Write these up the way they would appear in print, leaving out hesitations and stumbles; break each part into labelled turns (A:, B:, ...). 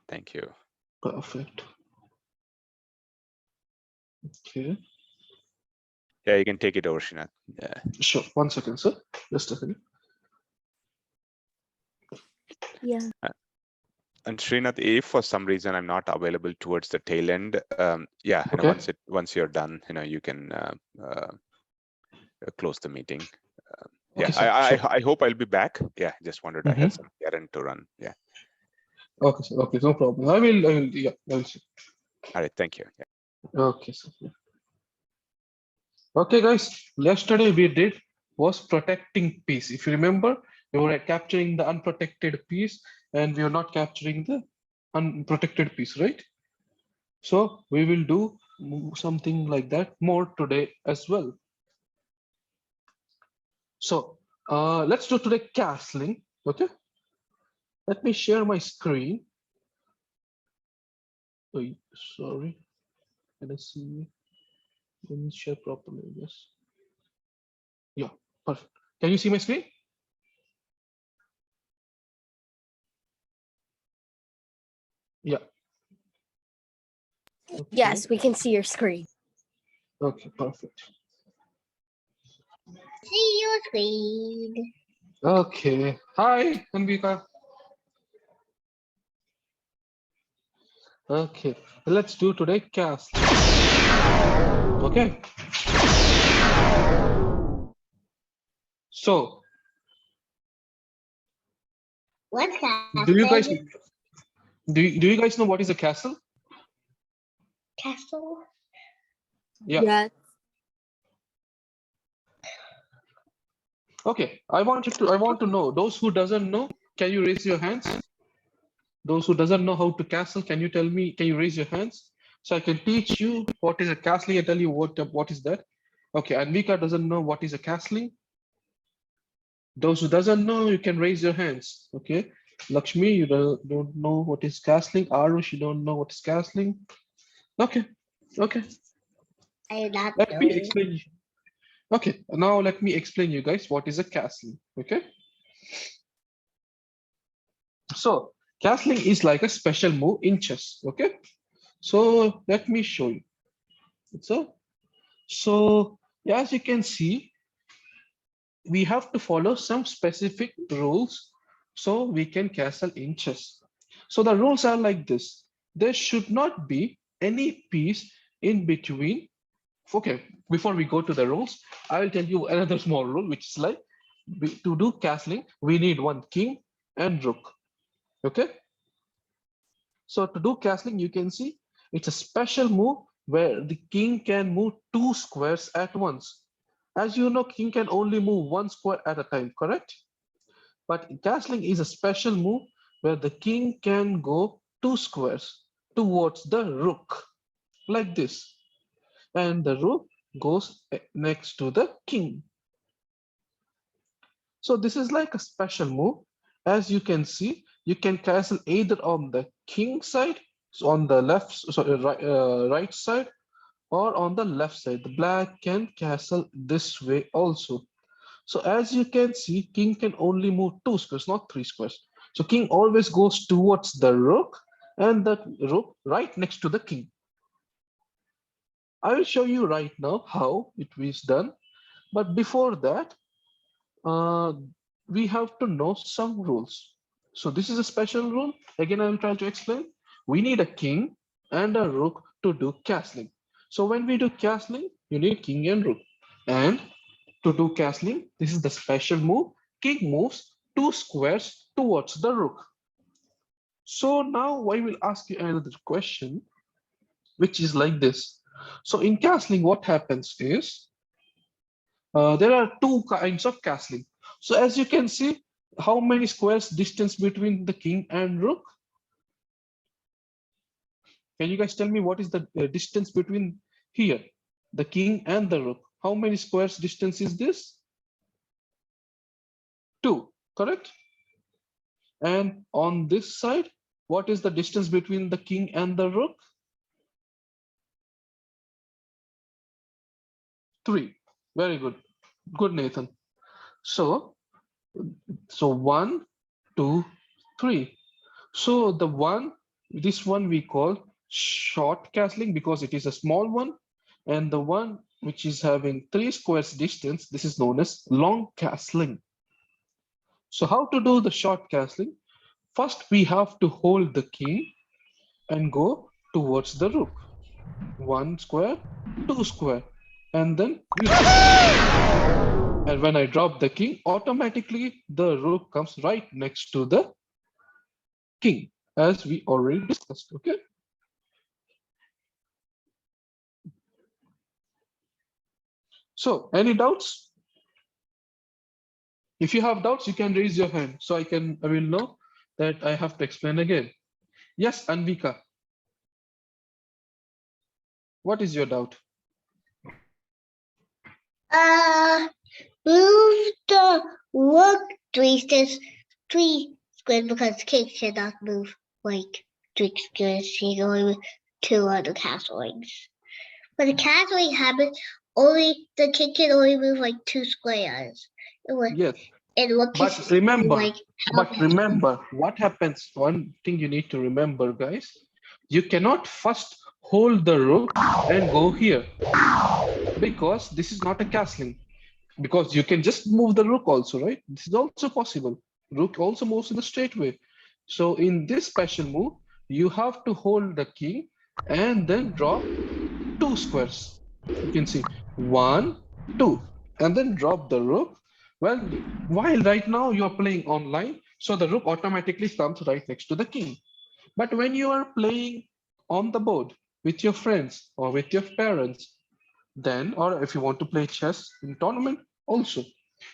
A: Thank you.
B: Perfect. Okay.
A: Yeah, you can take it over, Srinath. Yeah.
B: Sure. 1 second, sir. Just a second.
C: Yeah.
A: And Srinath, if for some reason I'm not available towards the tail end, yeah,
B: Okay.
A: once you're done, you can close the meeting. Yeah,
B: Okay, sir. Sure.
A: I hope I'll be back. Yeah, just wanted I had some errand to run. Yeah.
B: Okay, sir. Okay, no problem. I will. Yeah, I will see.
A: All right. Thank you. Yeah.
B: Okay, sir. Okay, guys. Yesterday we did was protecting peace. If you remember, we were capturing the unprotected piece, and we are not capturing the unprotected piece, right? So we will do something like that more today as well. So let's do today castling. Okay. Let me share my screen. Oh, sorry. Can I see? Let me share properly. Yes. Yeah. Perfect. Can you see my screen? Yeah. Okay.
C: Yes, we can see your screen.
B: Okay, perfect.
D: See your screen.
B: Okay. Hi, Anvika. Okay, let's do today cast. Okay. So,
D: What's castle?
B: do you guys know what is a castle?
D: Castle?
B: Yeah.
C: Yeah.
B: Okay. I want to know. Those who doesn't know, can you raise your hands? Those who doesn't know how to castle, can you tell me? Can you raise your hands so I can teach you what is a castling and tell you what is that? Okay. Anvika doesn't know what is a castling. Those who doesn't know, you can raise your hands. Okay. Lakshmi, you don't know what is castling. Arush, you don't know what is castling. Okay. Okay.
D: I not
B: Let me
D: know.
B: explain. Okay. Now let me explain you guys what is a castling. Okay. So castling is like a special move in chess. Okay. So let me show you. So as you can see, we have to follow some specific rules so we can castle in chess. So the rules are like this. There should not be any piece in between. Okay, before we go to the rules, I will tell you another small rule, which is like to do castling, we need one king and rook. Okay. So to do castling, you can see it's a special move where the king can move 2 squares at once. As you know, king can only move 1 square at a time, correct? But castling is a special move where the king can go 2 squares towards the rook, like this. And the rook goes next to the king. So this is like a special move. As you can see, you can castle either on the king side, so on the left, sorry, right side, or on the left side. The black can castle this way also. So as you can see, king can only move 2 squares, not 3 squares. So king always goes towards the rook and the rook right next to the king. I will show you right now how it is done. But before that, we have to know some rules. So this is a special rule. Again, I will try to explain. We need a king and a rook to do castling. So when we do castling, you need king and rook. And to do castling, this is the special move. King moves 2 squares towards the rook. So now I will ask you another question, which is like this. So in castling, what happens is, there are 2 kinds of castling. So as you can see, how many squares distance between the king and rook? Can you guys tell me what is the distance between here, the king and the rook? How many squares distance is this? 2, correct? And on this side, what is the distance between the king and the rook? 3. Very good. Good, Nathan. So 1, 2, 3. So the 1, This one we call short castling because it is a small one, and the one which is having 3 squares distance, this is known as long castling. So how to do the short castling? First, we have to hold the king and go towards the rook. 1 square, 2 square, and then and when I drop the king, automatically the rook comes right next to the king, as we already discussed. Okay. So, any doubts? If you have doubts, you can raise your hand so I will know that I have to explain again. Yes, Anvika. What is your doubt?
D: Move the rook 3 squares because king should not move like 3 squares. He only move 2 other castlings. When the castling happens, only the king can only move like 2 squares.
B: Yes.
D: And look,
B: But remember, what happens? One thing you need to remember, guys, you cannot first hold the rook and go here because this is not a castling. Because you can just move the rook also, right? This is also possible. Rook also moves in the straight way. So in this special move, you have to hold the king and then drop 2 squares. You can see 1, 2, and then drop the rook. Well, while right now you're playing online, so the rook automatically comes right next to the king. But when you are playing on the board with your friends or with your parents, then, or if you want to play chess in tournament also,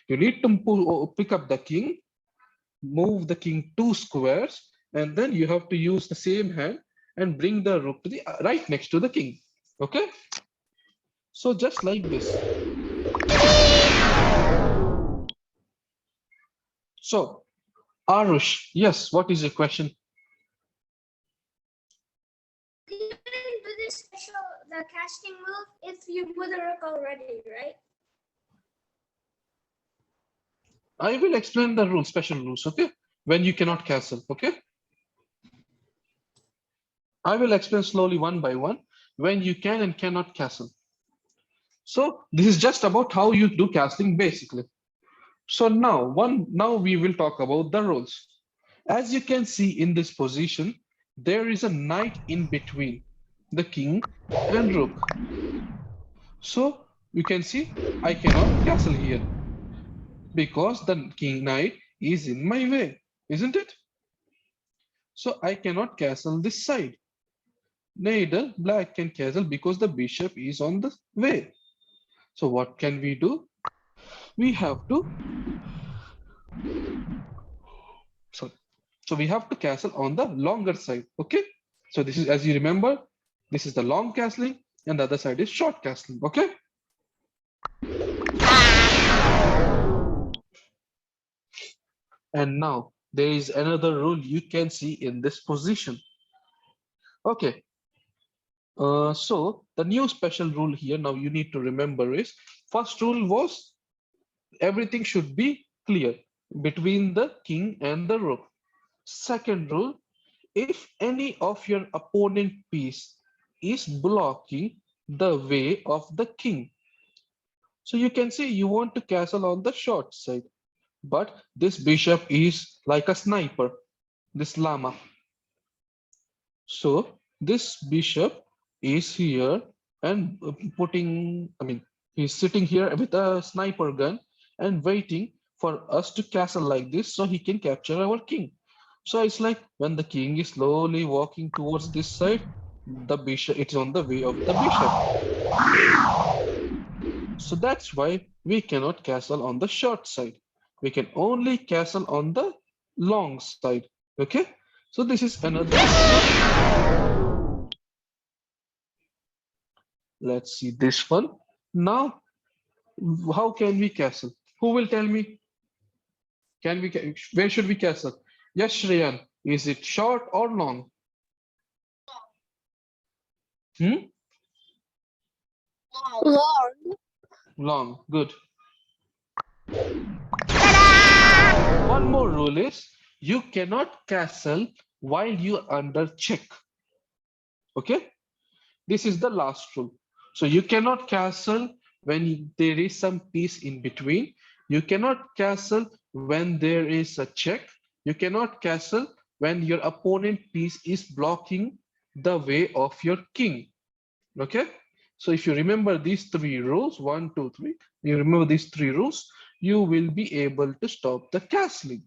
B: you need to pick up the king, move the king 2 squares, and then you have to use the same hand and bring the rook to the right next to the king. Okay? So just like this. So, Arush, yes, what is your question?
E: You can do this the casting move if you put a rook already, right?
B: I will explain the rules, special rules, okay? When you cannot castle, okay? I will explain slowly one by one when you can and cannot castle. So this is just about how you do castling basically. So now we will talk about the roles. As you can see in this position, there is a knight in between the king and rook. So you can see I cannot castle here because the king knight is in my way, isn't it? So I cannot castle this side. Neither black can castle because the bishop is on the way. So what can we do? We have to So we have to castle on the longer side. Okay. So this is, as you remember, this is the long castling and the other side is short castling. Okay. And now there is another rule you can see in this position. Okay. So the new special rule here now you need to remember is first rule was everything should be clear between the king and the rook. Second rule, if any of your opponent piece is blocking the way of the king. So you can see you want to castle on the short side, but this bishop is like a sniper, this llama. So this bishop is here and he's sitting here with a sniper gun and waiting for us to castle like this so he can capture our king. So it's like when the king is slowly walking towards this side, the bishop, it's on the way of the bishop. So that's why we cannot castle on the short side. We can only castle on the long side. Okay. So this is another. Let's see this one. Now, how can we castle? Who will tell me? Where should we castle? Yes, Shreyan. Is it short or long?
C: Long.
B: Long. Good. One more rule is you cannot castle while you are under check. Okay, this is the last rule. So you cannot castle when there is some piece in between. You cannot castle when there is a check. You cannot castle when your opponent piece is blocking the way of your king. Okay, so if you remember these three rules, 1, 2, 3, you remember these three rules, you will be able to stop the castling.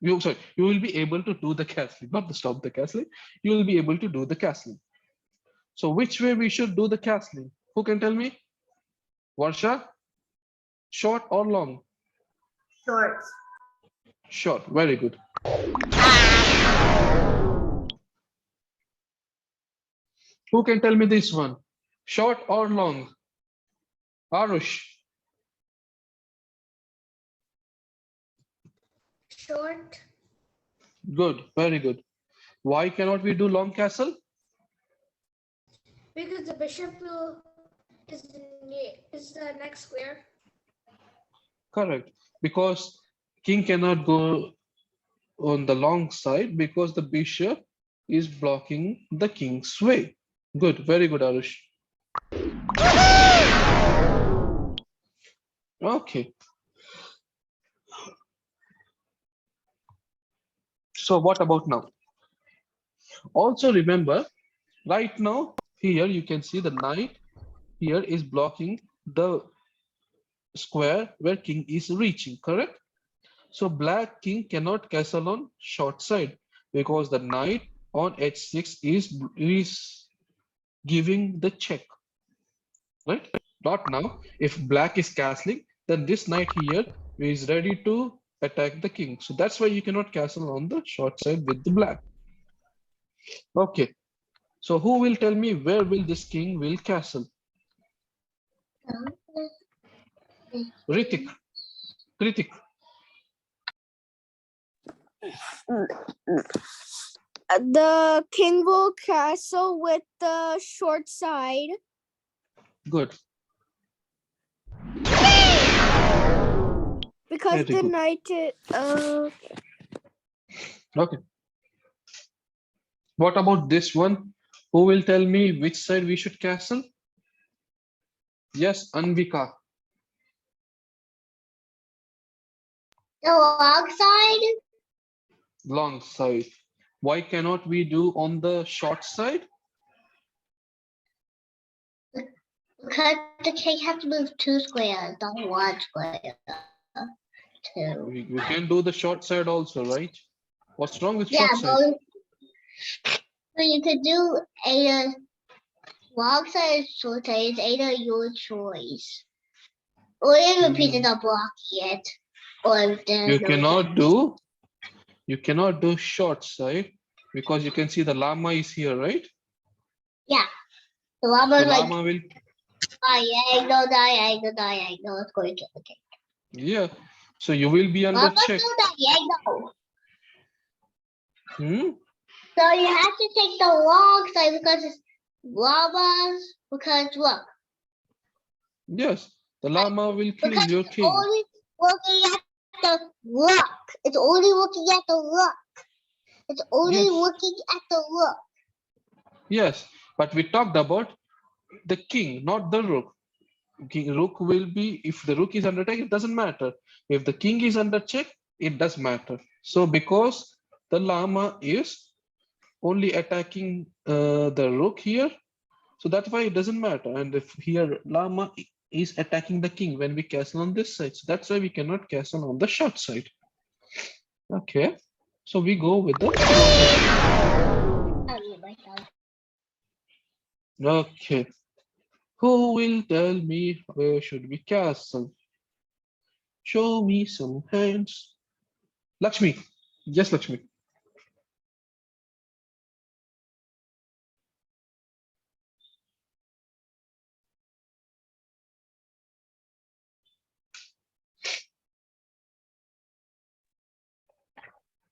B: You will be able to do the castling, not to stop the castling. You will be able to do the castling. So which way we should do the castling? Who can tell me? Varsha, short or long?
C: Short.
B: Short, very good. Who can tell me this one? Short or long? Arush.
E: Short.
B: Good, very good. Why cannot we do long castle?
E: Because the bishop is the next square.
B: Correct. Because king cannot go on the long side because the bishop is blocking the king's way. Good, very good, Arush. Okay. So what about now? Also remember, right now, here you can see the knight here is blocking the square where king is reaching, correct? So black king cannot castle on short side because the knight on h6 is giving the check, right? Not now. If black is castling, then this knight here is ready to attack the king. So that's why you cannot castle on the short side with the black. Okay. So who will tell me where will this king will castle? Ritik. Kritik.
C: The king will castle with the short side.
B: Good.
C: Because
B: Very
C: the
B: good.
C: knight
B: Okay. What about this one? Who will tell me which side we should castle? Yes, Anvika.
D: The long side,
B: Long side. Why cannot we do on the short side?
D: because the king has to move 2 squares, not 1 square. 2.
B: We can do the short side also, right? What's wrong with
D: Yeah,
B: short side?
D: but you could do either long side or short side, it's either your choice. Or if the pieces are blocking it, or if there's
B: You
D: no
B: cannot do short side because you can see the llama is here, right?
D: Yeah. The
B: The
D: llama like
B: llama will,
D: diagonal, it's going to the king.
B: yeah. So you will be under
D: Llama's
B: check.
D: no diagonal.
B: Hmm?
D: So you have to take the long side because it's llamas, because look,
B: Yes, the llama will kill
D: because
B: your
D: it's
B: king.
D: only looking at the rook. It's only looking at the rook. It's only
B: Yes.
D: looking at the rook.
B: Yes, but we talked about the king, not the rook. Rook will be, if the rook is under check, it doesn't matter. If the king is under check, it does matter. So because the llama is only attacking the rook here, so that's why it doesn't matter. And if here llama is attacking the king when we castle on this side, so that's why we cannot castle on the short side. Okay, so we go with the okay. Who will tell me where should we castle? Show me some hands. Lakshmi. Yes, Lakshmi.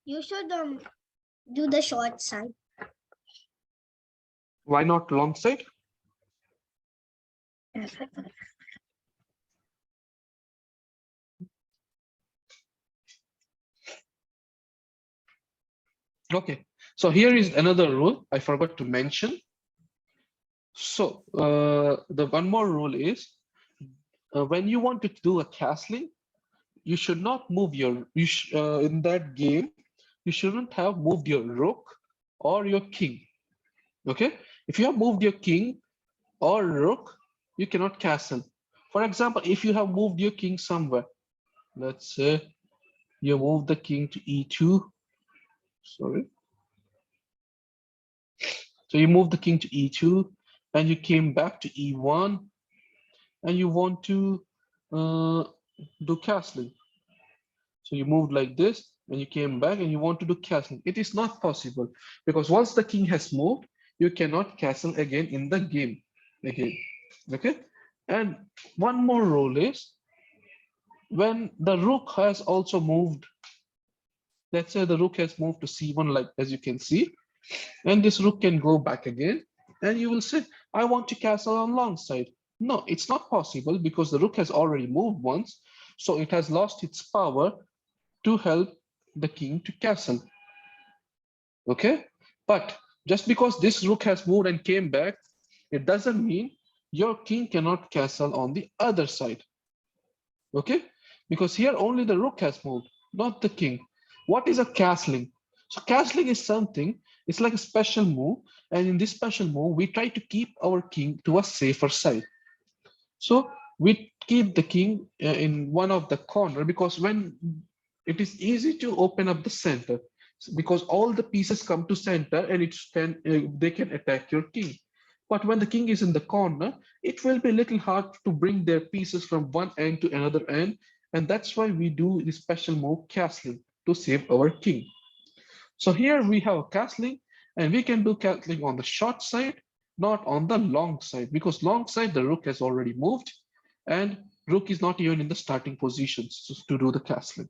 C: you should do the short side.
B: Why not long side? Okay, so here is another rule I forgot to mention. So the one more rule is when you want to do a castling, you should not move your in that game. You shouldn't have moved your rook or your king. Okay, if you have moved your king or rook, you cannot castle. For example, if you have moved your king somewhere, let's say you move the king to e2. Sorry. So you move the king to e2 and you came back to e1 and you want to do castling. So you moved like this and you came back and you want to do castling. It is not possible because once the king has moved, you cannot castle again in the game again. Okay. And one more rule is when the rook has also moved, let's say the rook has moved to c1, like as you can see, and this rook can go back again, and you will say, I want to castle on long side. No, it's not possible because the rook has already moved once, so it has lost its power to help the king to castle. Okay, but just because this rook has moved and came back, it doesn't mean your king cannot castle on the other side. Okay, because here only the rook has moved, not the king. What is a castling? So castling is something, it's like a special move, and in this special move we try to keep our king to a safer side. So we keep the king in one of the corner because when it is easy to open up the center, because all the pieces come to center and they can attack your king. But when the king is in the corner, it will be a little hard to bring their pieces from one end to another end. And that's why we do the special move castling to save our king. So here we have a castling and we can do castling on the short side, not on the long side, because long side the rook has already moved and rook is not even in the starting positions to do the castling.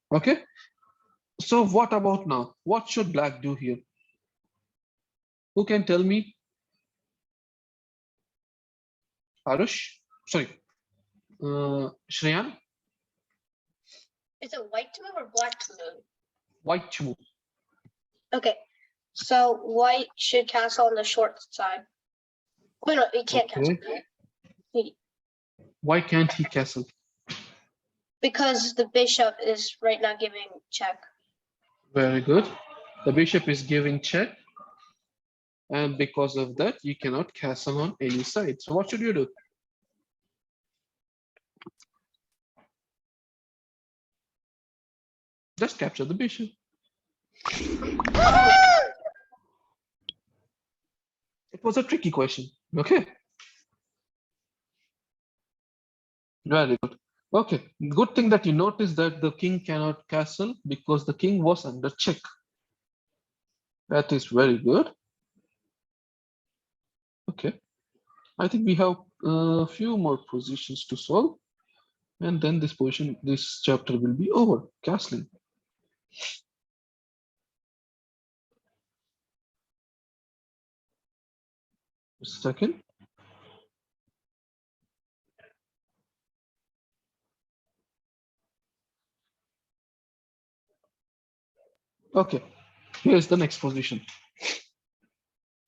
B: Okay, so what about now? What should black do here? Who can tell me? Arush? Sorry, Shreyan?
F: Is it white to move or black to move?
B: White to move.
F: Okay, so white should castle on the short side. Wait, no, he can't castle.
B: Why can't he castle?
F: Because the bishop is right now giving check.
B: Very good. The bishop is giving check. And because of that, you cannot castle on any side. So what should you do? Just capture the bishop. It was a tricky question. Okay. Very good. Okay. Good thing that you noticed that the king cannot castle because the king was under check. That is very good. Okay. I think we have a few more positions to solve. And then this chapter will be over. Castling. Just a second. Okay. Here's the next position.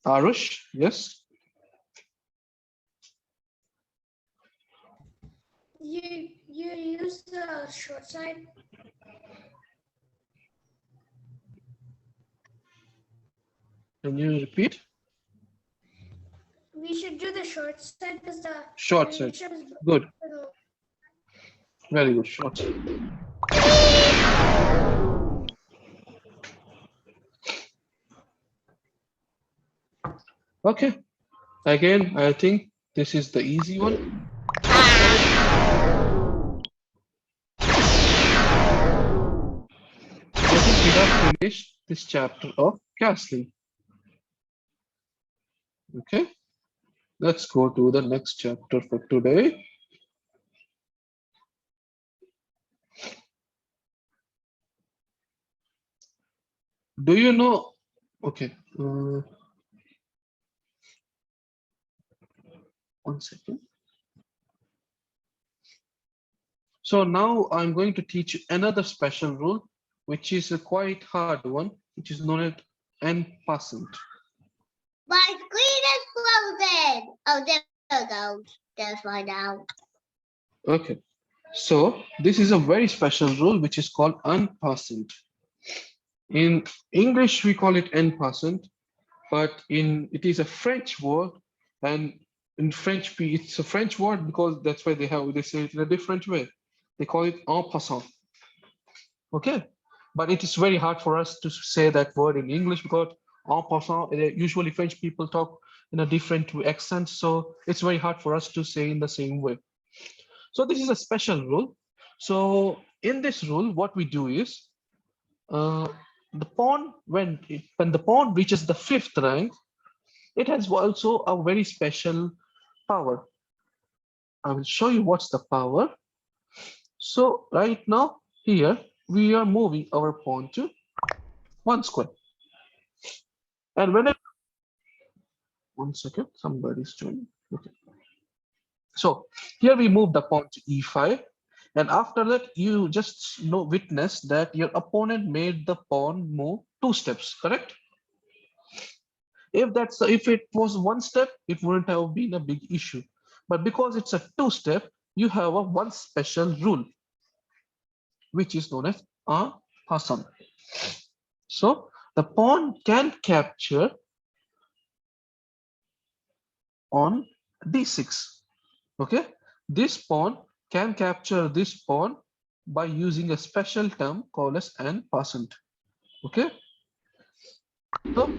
B: Arush, yes.
E: You use the short side.
B: Can you repeat?
E: We should do the short side because the
B: Short side.
E: bishop is
B: Good.
E: below.
B: Very good. Short side. Okay. Again, I think this is the easy one. I think we have finished this chapter of castling. Okay. Let's go to the next chapter for today. Do you know? Okay. 1 second. So now I'm going to teach you another special rule, which is a quite hard one, which is known as en passant.
D: My screen is frozen. Oh, there it goes. There's my now.
B: Okay, so this is a very special rule which is called en passant. In English, we call it en passant, but it is a French word, and in French, it's a French word because that's why they say it in a different way. They call it en passant. Okay, but it is very hard for us to say that word in English because en passant, usually French people talk in a different accent, so it's very hard for us to say in the same way. So this is a special rule. So in this rule, what we do is the pawn, when the pawn reaches the 5th rank, it has also a very special power. I will show you what's the power. So right now here we are moving our pawn to 1 square. And when one second, somebody's joining. Okay. So here we move the pawn to e5. And after that, you just witness that your opponent made the pawn move 2 steps, correct? If it was 1 step, it wouldn't have been a big issue. But because it's a 2 step, you have a one special rule, which is known as en passant. So the pawn can capture on d6. Okay, this pawn can capture this pawn by using a special term called as en passant. Okay, so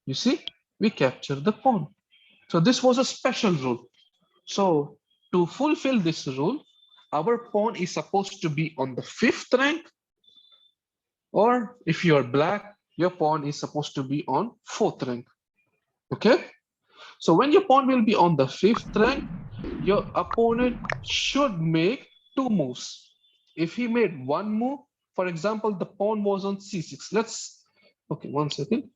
B: you see, we capture the pawn. So this was a special rule. So to fulfill this rule, our pawn is supposed to be on the 5th rank, or if you are black, your pawn is supposed to be on 4th rank. Okay, so when your pawn will be on the 5th rank, your opponent should make 2 moves. If he made 1 move, for example, the pawn was on c6. Okay, 1 second.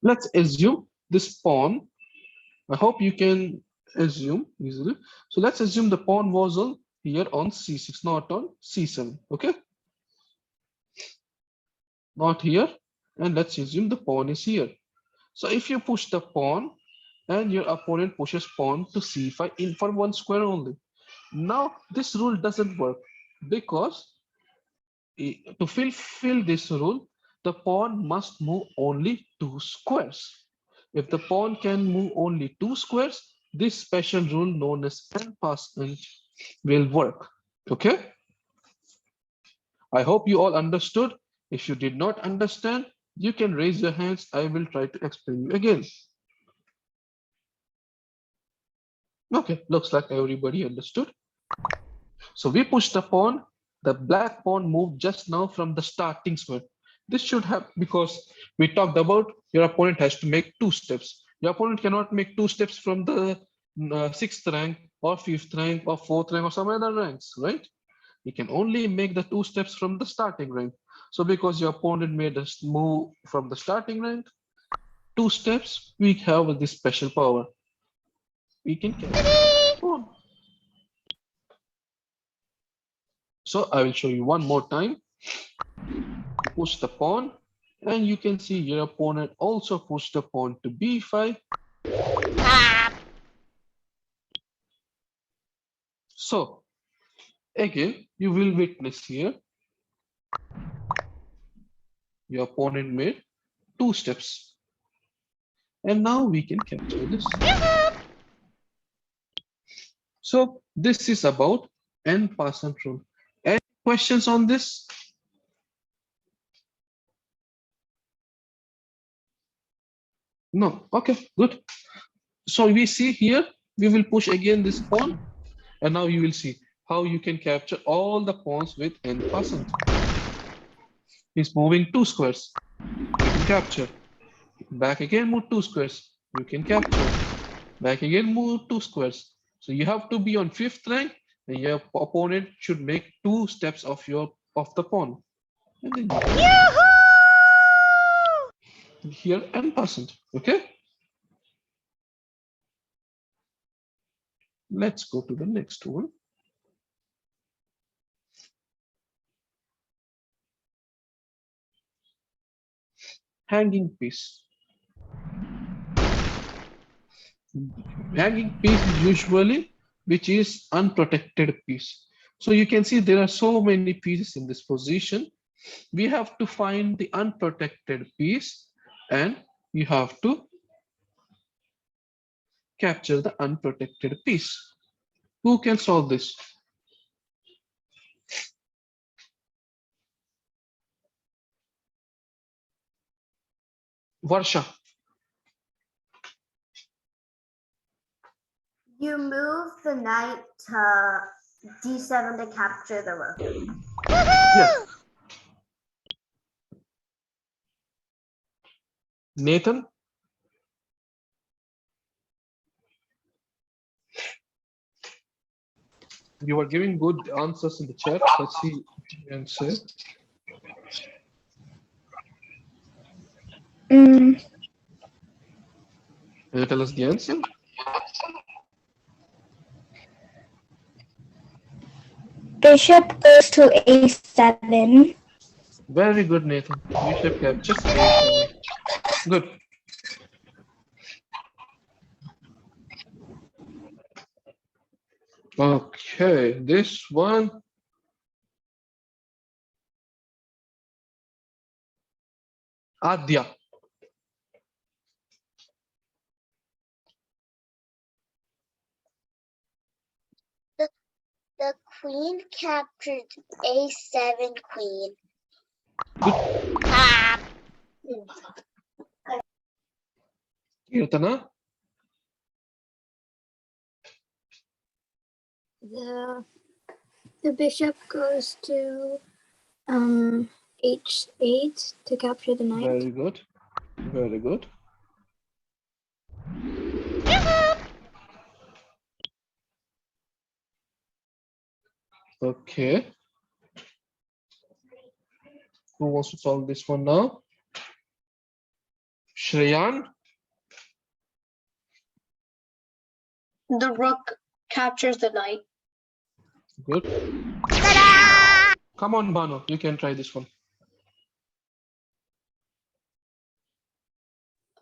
B: Let's assume this pawn, I hope you can assume easily. So let's assume the pawn was on here on c6, not on c7. Okay, not here. And let's assume the pawn is here. So if you push the pawn and your opponent pushes pawn to c5 in for 1 square only. Now this rule doesn't work because to fulfill this rule, the pawn must move only 2 squares. If the pawn can move only 2 squares, this special rule known as en passant will work. Okay, I hope you all understood. If you did not understand, you can raise your hands. I will try to explain you again. Okay, looks like everybody understood. So we push the pawn. The black pawn moved just now from the starting square. This should have, because we talked about your opponent has to make 2 steps. Your opponent cannot make 2 steps from the 6th rank or 5th rank or 4th rank or some other ranks, right? You can only make the 2 steps from the starting rank. So because your opponent made us move from the starting rank 2 steps, we have this special power. We can carry the pawn. So I will show you one more time. Push the pawn, and you can see your opponent also pushed the pawn to b5. So again, you will witness here, your opponent made 2 steps. And now we can capture this. So this is about en passant rule. Any questions on this? No. Okay, good. So we see here, we will push again this pawn, and now you will see how you can capture all the pawns with en passant. He's moving 2 squares. You can capture. Back again, move 2 squares. You can capture. Back again, move 2 squares. So you have to be on 5th rank, and your opponent should make 2 steps of the pawn. And then here en passant. Okay. Let's go to the next one. Hanging piece. Hanging piece is usually which is unprotected piece. So you can see there are so many pieces in this position. We have to find the unprotected piece and you have to capture the unprotected piece. Who can solve this? Varsha.
G: You move the knight to D7 to capture the rook.
B: Yes. Nathan. You are giving good answers in the chat. Let's see answer. Can you tell us the answer?
C: Bishop goes to A7.
B: Very good, Nathan. Bishop captures A7. Good. Okay, this one. Adya.
D: The queen captured A7 queen.
B: Kirtana.
E: The bishop goes to H8 to capture the knight.
B: Very good. Very good. Okay. Who wants to solve this one now? Shreyan.
F: The rook captures the knight.
B: Good. Come on, Banu. You can try this one.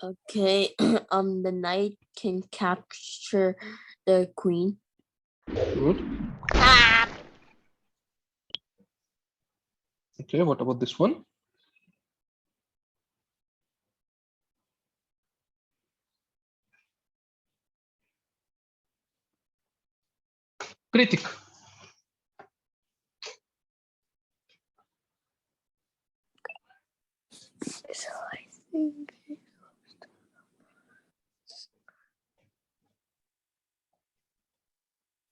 H: Okay, the knight can capture the queen.
B: Good. Okay, what about this one? Kritik.
C: So I think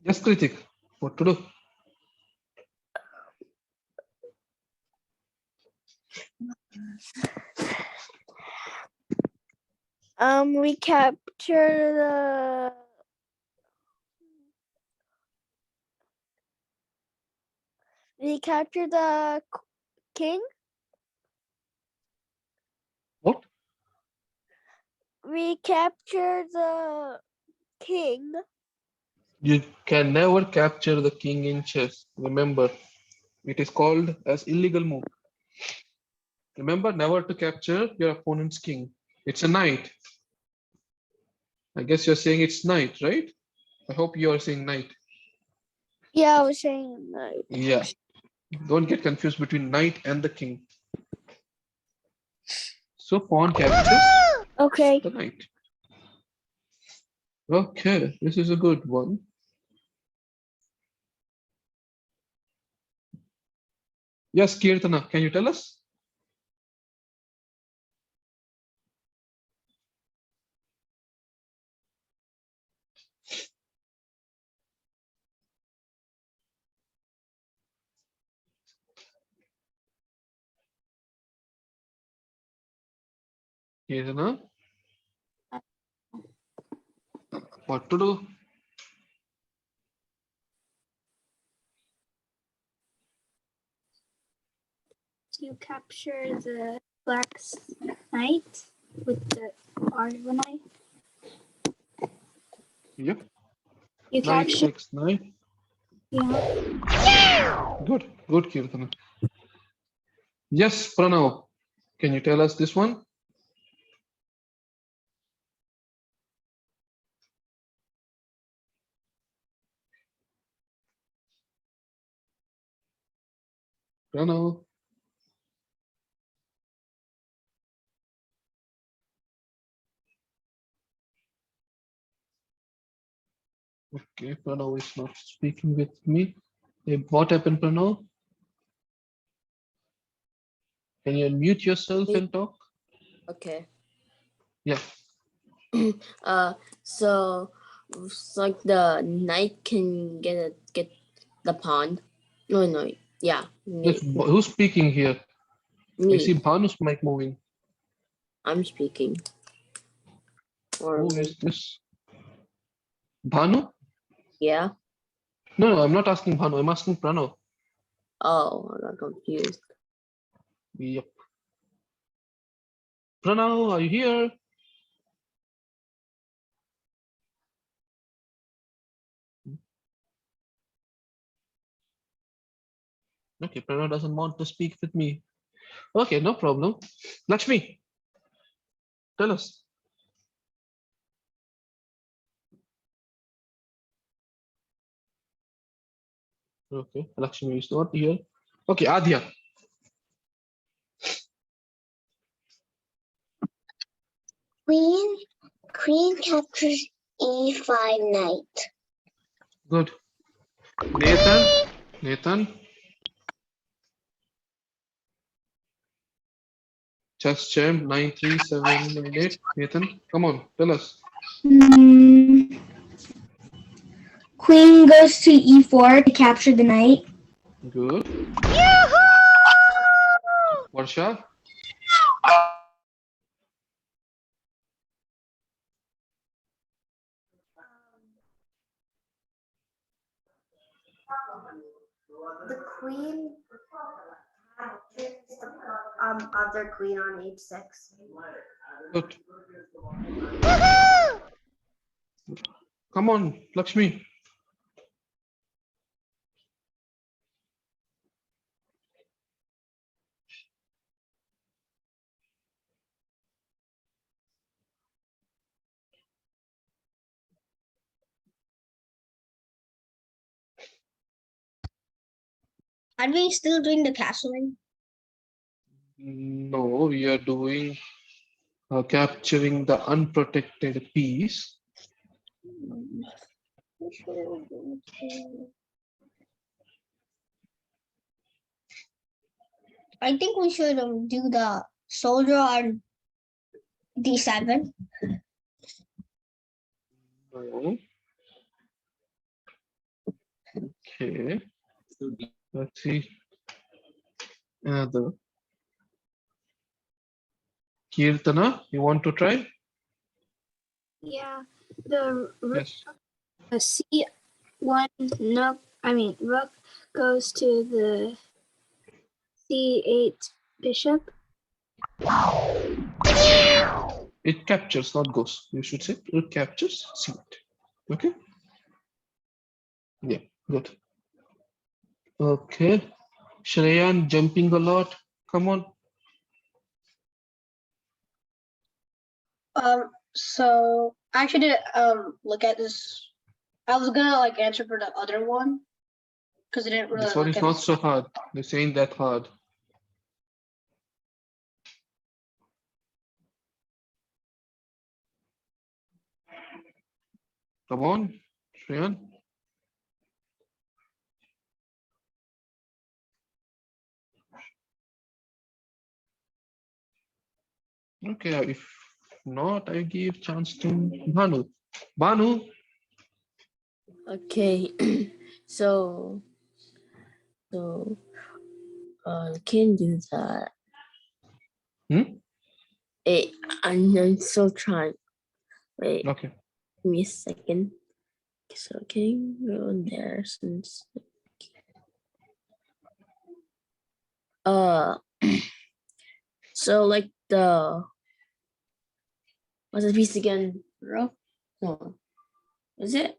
B: Yes, Kritik. What to do?
C: we capture the king.
B: What?
C: We capture the king.
B: You can never capture the king in chess. Remember, it is called as illegal move. Remember, never to capture your opponent's king. It's a knight. I guess you're saying it's knight, right? I hope you are saying knight.
C: Yeah, I was saying knight.
B: Yeah. Don't get confused between knight and the king. So pawn captures
C: Okay.
B: the knight. Okay, this is a good one. Yes, Kirtana, can you tell us? Kirtana? What to do?
E: You capture the black's knight with the R of a knight.
B: Yep.
C: You
B: Knight
C: capture.
B: takes knight.
C: Yeah.
B: Good, good, Kirtana. Yes, Pranav, can you tell us this one? Pranav. Okay, Pranav is not speaking with me. What happened, Pranav? Can you unmute yourself and talk?
H: Okay.
B: Yeah.
H: So it's like the knight can get the pawn. No, yeah,
B: Yes, who's speaking here? I see
H: me.
B: Bhanu's mic moving.
H: I'm speaking. Or
B: Who is this? Bhanu?
H: yeah.
B: No, I'm not asking Bhanu. I'm asking Pranav.
H: Oh, I got confused.
B: Yep. Pranav, are you here? Okay, Pranav doesn't want to speak with me. Okay, no problem. Lakshmi, tell us. Okay, Lakshmi is not here. Okay, Adya.
D: Queen captures e5 knight.
B: Good. Nathan. Nathan. Chess champ 93798. Nathan, come on, tell us.
G: Queen goes to e4 to capture the knight.
B: Good. Varsha.
G: The queen captures the other queen on h6.
B: Good. Come on, Lakshmi.
F: Are we still doing the castling?
B: No, we are doing capturing the unprotected piece.
F: I think we should do the soldier on d7.
B: No. Okay. Let's see. The Kirtana, you want to try?
E: Yeah, the
B: Yes.
E: C1 rook goes to the C8 bishop.
B: It captures, not goes. You should say it captures. See it. Okay. Yeah. Good. Okay. Shreyan jumping a lot. Come on.
F: So I should look at this. I was gonna like answer for the other one because I didn't really
B: This one
F: look
B: is
F: at
B: not
F: this.
B: so hard. This ain't that hard. Come on, Shreyan. Okay, if not, I give chance to Bhanu. Bhanu,
H: Okay. so can do that. Hey, I'm still trying. Wait,
B: okay.
H: give me a second. So can you go in there since so like the what's the piece again, bro? No, is it?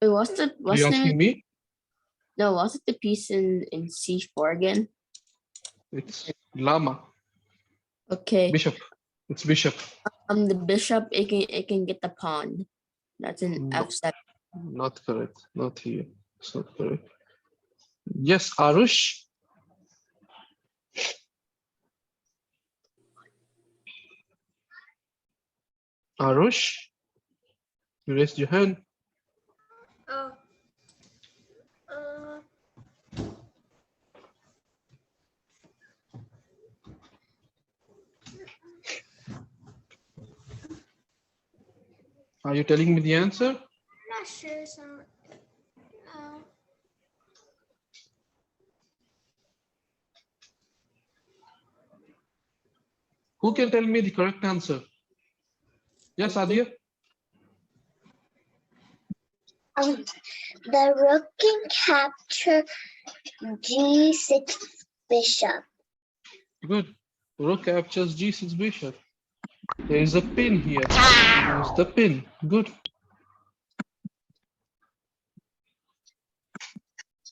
H: Wait,
B: Are you
H: wasn't
B: asking
H: it,
B: me?
H: no, was it the piece in C4 again?
B: It's llama,
H: Okay.
B: bishop. It's bishop.
H: The bishop, it can get the pawn. That's in
B: No,
H: F7.
B: not correct. Not here. It's not correct. Yes, Arush. Arush, you raised your hand.
E: Oh. Uh,
B: Are you telling me the answer?
E: I'm not sure.
B: Who can tell me the correct answer? Yes, Adia.
D: The rook can capture G6 bishop.
B: Good. Rook captures G6 bishop. There is a pin here. There's the pin. Good.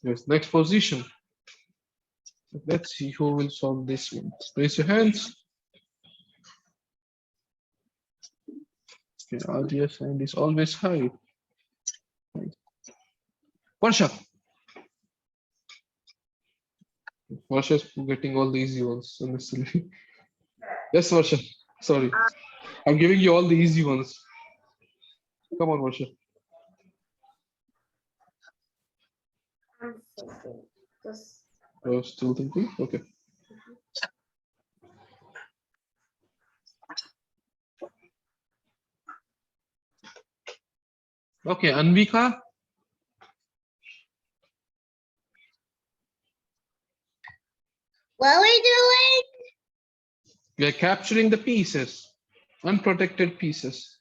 B: Yes, next position. Let's see who will solve this one. Raise your hands. Okay, Adia's hand is always high. Varsha. Varsha's getting all the easy ones. Honestly. Yes, Varsha. Sorry. I'm giving you all the easy ones. Come on, Varsha.
G: I'm thinking. Just
B: You're still thinking? Okay. Okay, Anvika.
D: What are we doing?
B: We are capturing the pieces, unprotected pieces.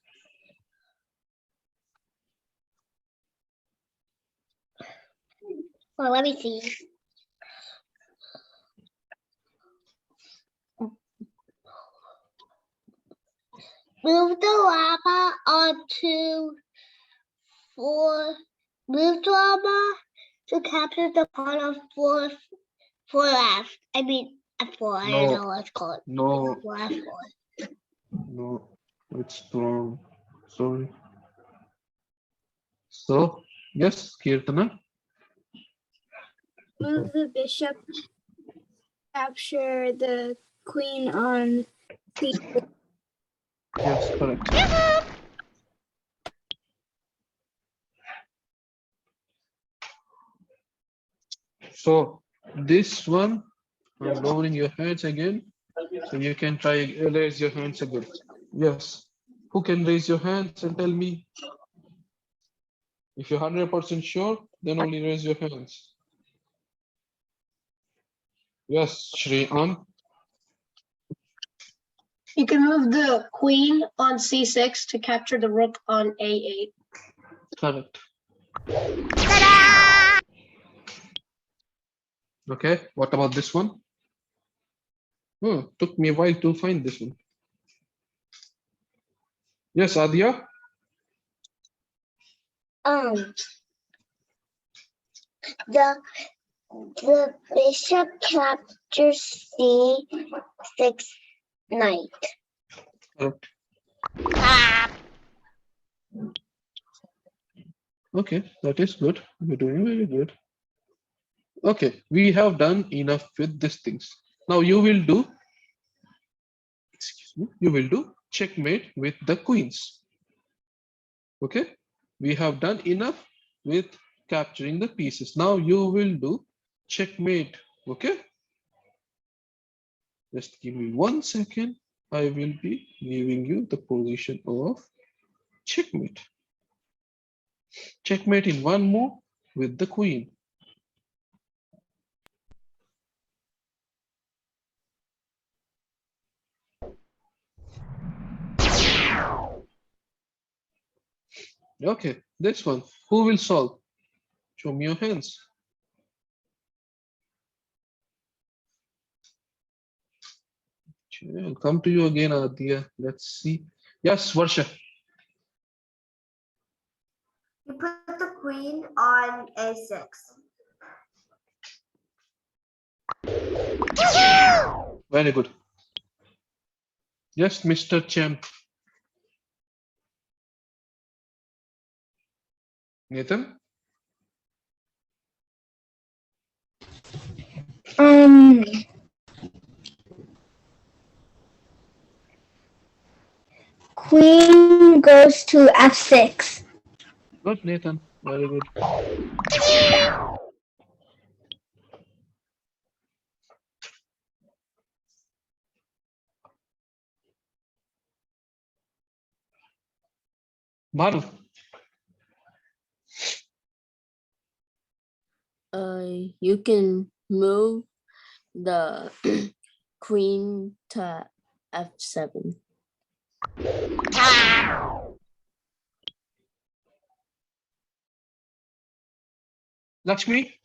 D: Well, let me see. Move the llama onto move the llama to capture the pawn on four left. I mean F4. I don't
B: No.
D: know what it's called.
B: No,
D: F4.
B: no, it's wrong. Sorry. So, yes, Kirtana.
C: Move the bishop. Capture the queen on c4.
B: Yes, correct. So, this one, I'm lowering your hands again. So you can try raise your hands again. Yes. Who can raise your hands and tell me? If you're 100% sure, then only raise your hands. Yes, Shreyan.
F: You can move the queen on C6 to capture the rook on A8.
B: Correct. Okay, what about this one? Oh, took me a while to find this one. Yes, Adia.
D: The bishop captures C6 knight.
B: Correct. Okay, that is good. You're doing very good. Okay, we have done enough with these things. Now you will do, excuse me, you will do checkmate with the queens. Okay, we have done enough with capturing the pieces. Now you will do checkmate. Okay, just give me 1 second. I will be giving you the position of checkmate. Checkmate in one move with the queen. Okay, this one, who will solve? Show me your hands. I'll come to you again, Adya. Let's see. Yes, Varsha.
G: you put the queen on a6.
B: Very good. Yes, Mr. Champ. Nathan?
D: Queen goes to f6.
B: Good, Nathan. Very good. Bharu.
H: You can move the queen to f7.
B: Lakshmi?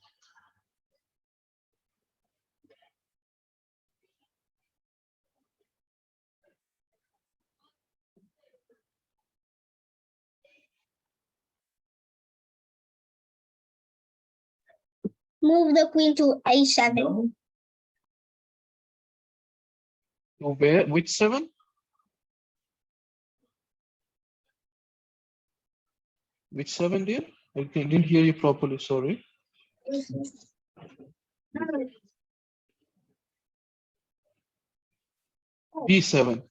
D: Move the queen to a7.
B: Where? Which 7? Which 7, dear? I didn't hear you properly. Sorry. B7.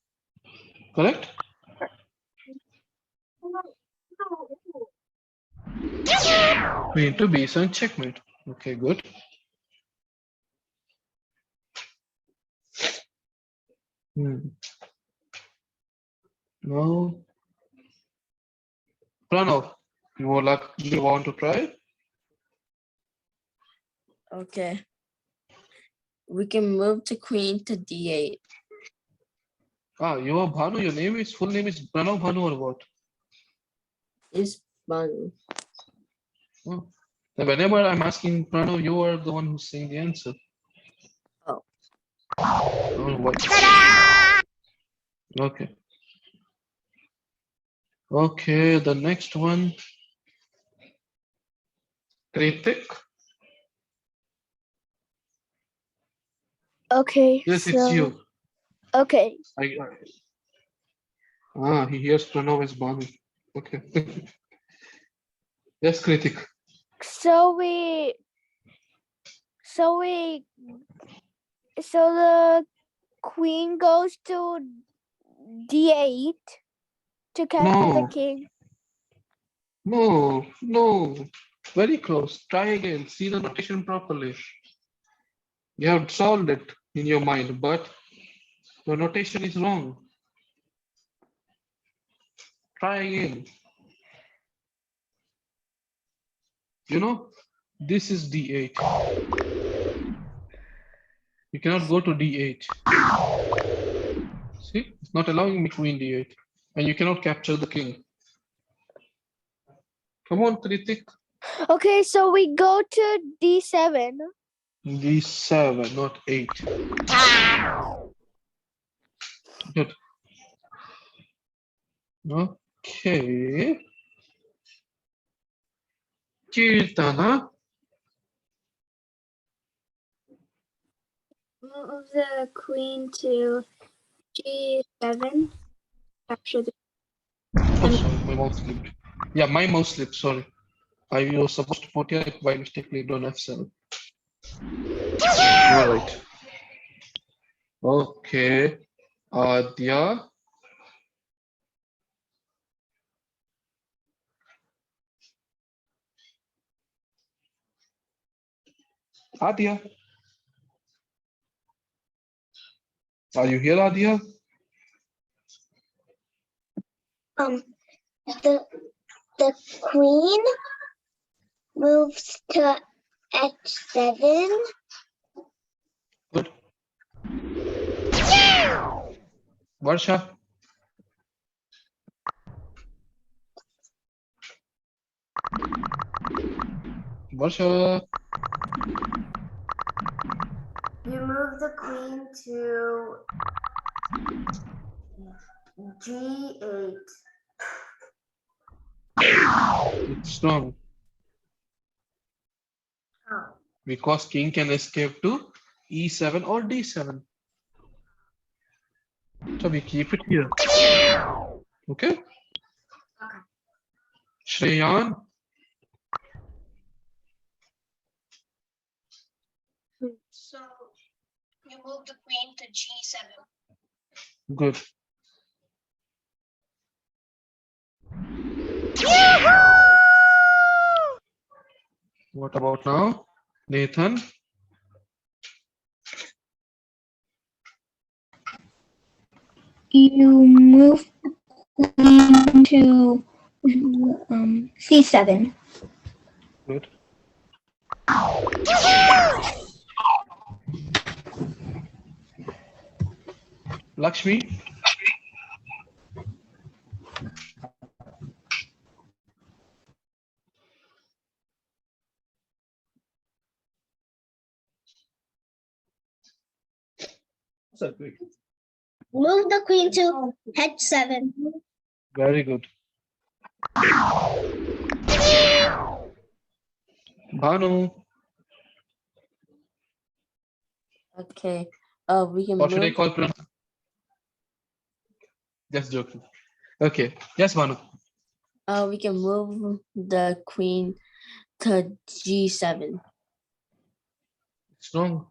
B: Correct? Queen to B7 checkmate. Okay, good. No. Pranav, you want to try?
H: Okay. We can move the queen to d8.
B: Ah, you are Bhanu. Your full name is Pranav Bhanu or what?
H: Is Banu.
B: Oh. Whenever I'm asking Pranav, you are the one who's saying the answer.
H: Oh.
B: Oh, what? Okay. Okay, the next one. Kritik.
C: Okay.
B: Yes, it's you.
C: Okay.
B: He hears Pranav as Bhanu. Okay. Yes, Kritik.
C: So the queen goes to d8 to capture the
B: No.
C: king.
B: No. Very close. Try again. See the notation properly. You have solved it in your mind, but the notation is wrong. Try again. You know, this is d8. You cannot go to d8. See, it's not allowing me queen d8. And you cannot capture the king. Come on, Kritik.
C: Okay, so we go to d7.
B: d7, not 8. Good. Okay. Kirtana.
E: Move the queen to G7. Capture the.
B: Oh, sorry, my mouse slipped. Yeah, my mouse slipped, sorry. I was supposed to put here by mistake clicked on F7. You're right. Okay. Adya. Adya. Are you here, Adya?
D: The queen moves to h7.
B: Good. Varsha. Varsha.
G: You move the queen to g8.
B: It's wrong. because king can escape to e7 or d7. So we keep it here. Okay. Shreyan,
F: So you move the queen to g7.
B: good. What about now? Nathan,
I: You move queen to c7.
B: good. Lakshmi,
D: Move the queen to h7.
B: very good. Bhanu,
H: Okay. We can
B: or should I
H: move.
B: call just joking. Okay. Yes, Bhanu.
H: We can move the queen to g7.
B: Strong.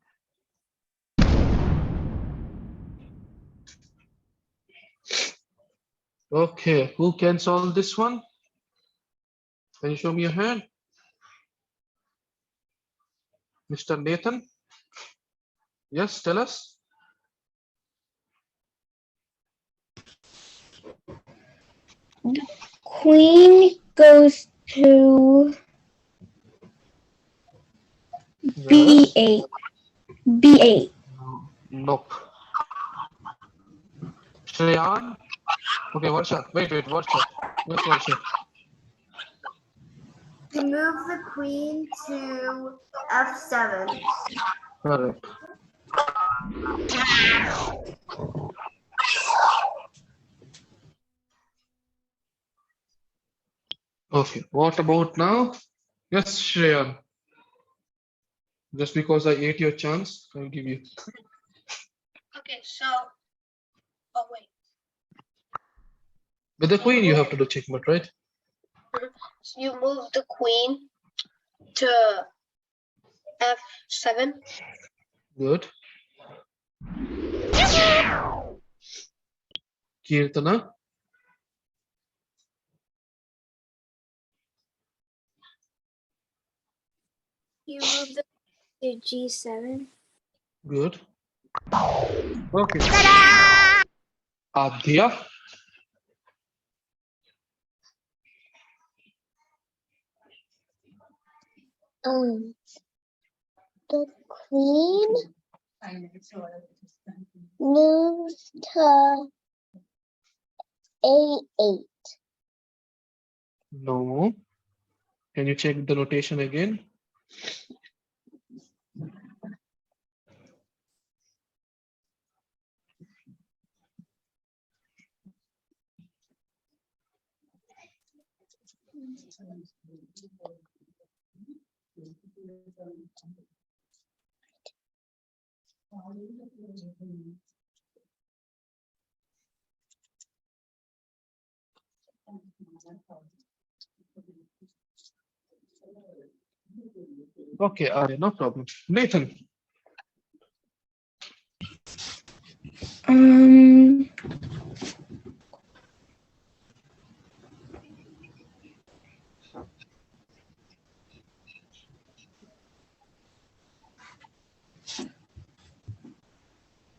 B: Okay, who can solve this one? Can you show me your hand? Mr. Nathan? Yes, tell us.
I: Queen goes to
B: Yes.
I: b8. b8.
B: Nope. Shreyan? Okay, Varsha. Wait, Varsha. Yes, Varsha.
G: You move the queen to f7.
B: Correct. Okay, what about now? Yes, Shreyan. Just because I ate your chance, I'll give you.
F: Okay, so oh wait.
B: With the queen, you have to do checkmate, right?
F: So you move the queen to f7.
B: Good. Kirtana?
C: You move the to g7.
B: Good. Okay. Adya?
D: The queen moves to a8.
B: No. Can you check the notation again? Okay, Arya, no problem. Nathan?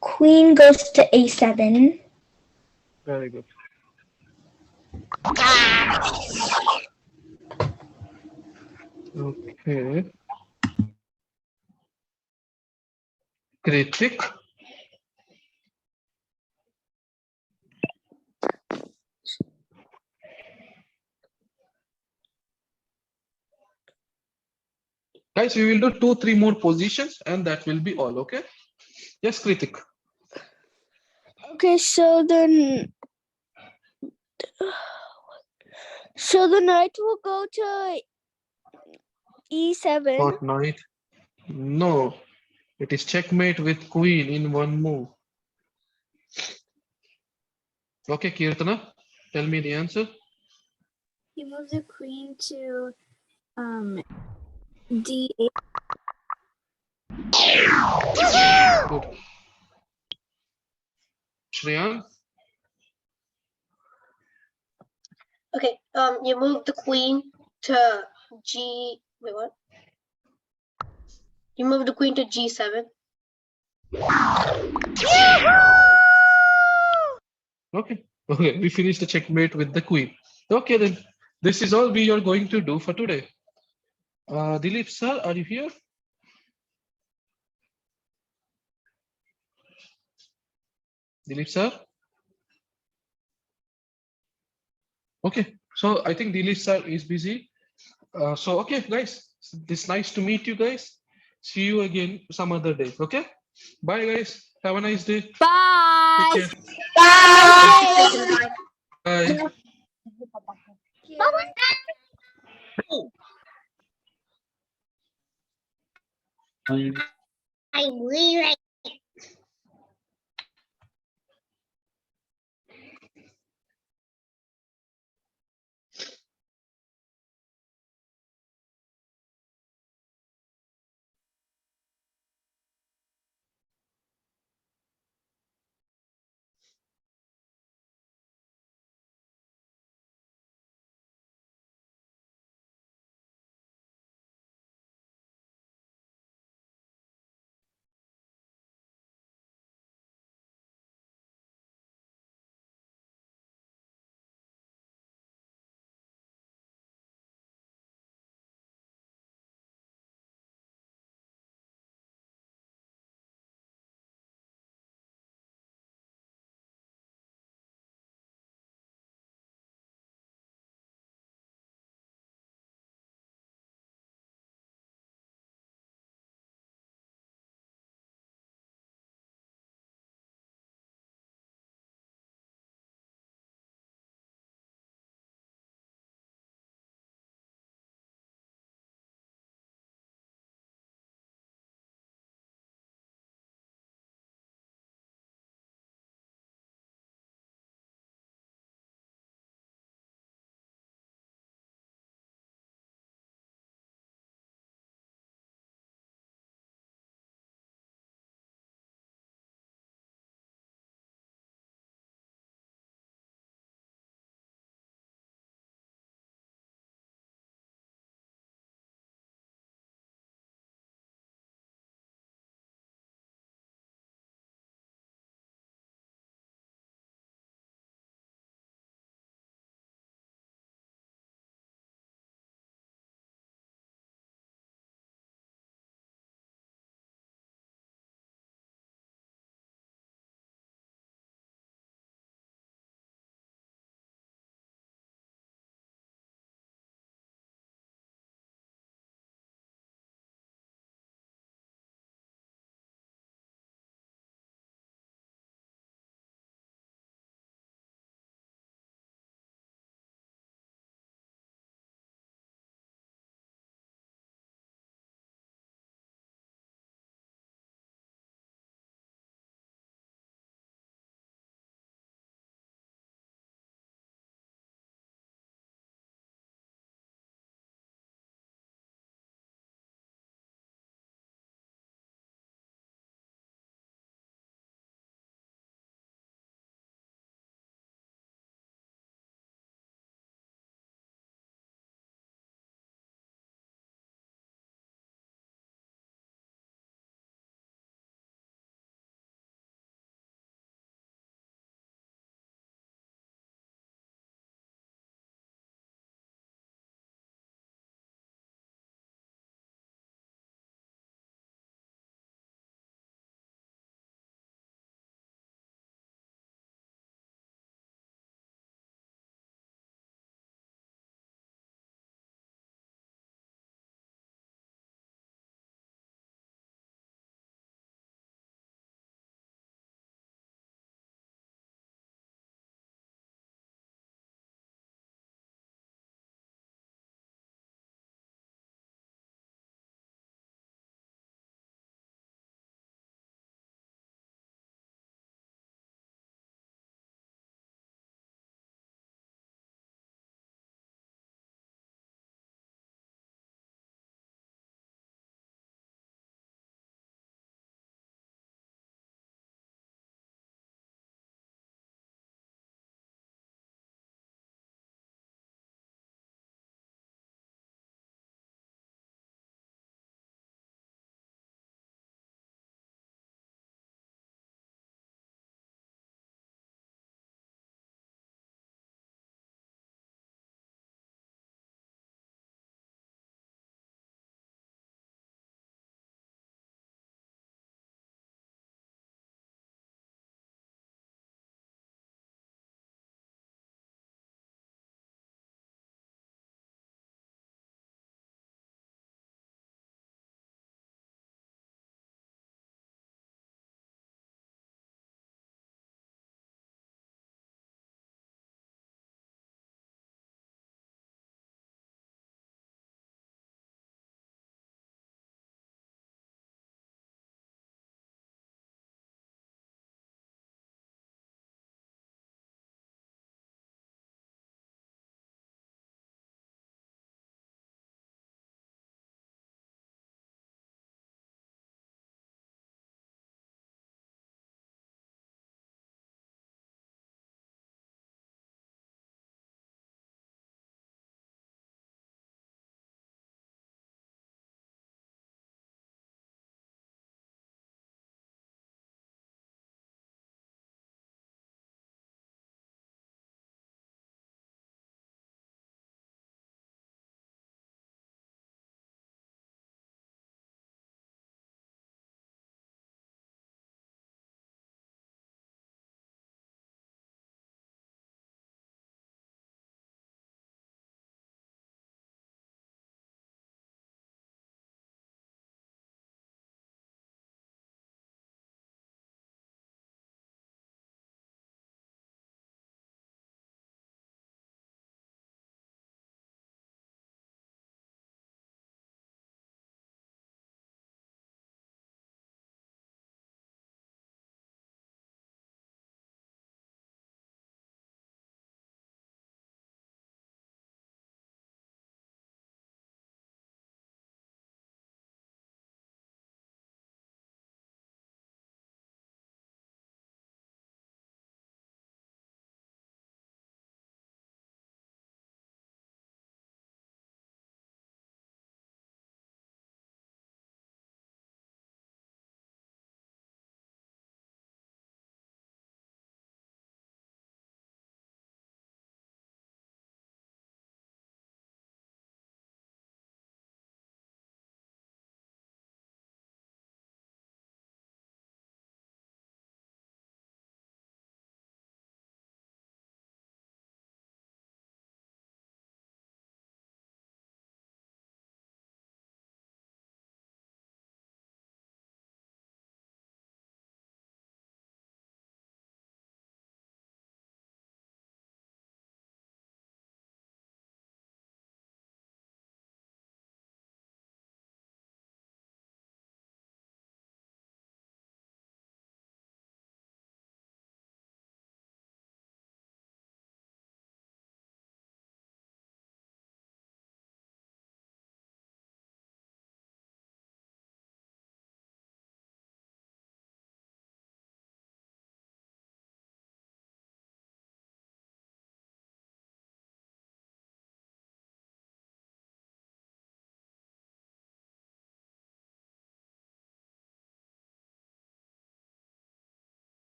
I: Queen goes to a7.
B: Very good. Okay. Kritik? Guys, we will do 2-3 more positions and that will be all, okay? Yes, Kritik.
C: Okay, so the knight will go to e7.
B: What knight? No, it is checkmate with queen in one move. Okay, Kirtana, tell me the answer.
C: You move the queen to D8.
B: Good. Shreyan,
F: Okay. You move the queen to G. Wait, what? You move the queen to G7.
B: okay. Okay, we finished the checkmate with the queen. Okay, then this is all we are going to do for today. Dilip sir, are you here? Dilip sir? Okay, so I think Dilip sir is busy. So, okay, guys, it's nice to meet you guys. See you again some other day, okay? Bye, guys. Have a nice day.
C: Bye.
B: Take care.
C: Bye.
B: Bye.
D: I really like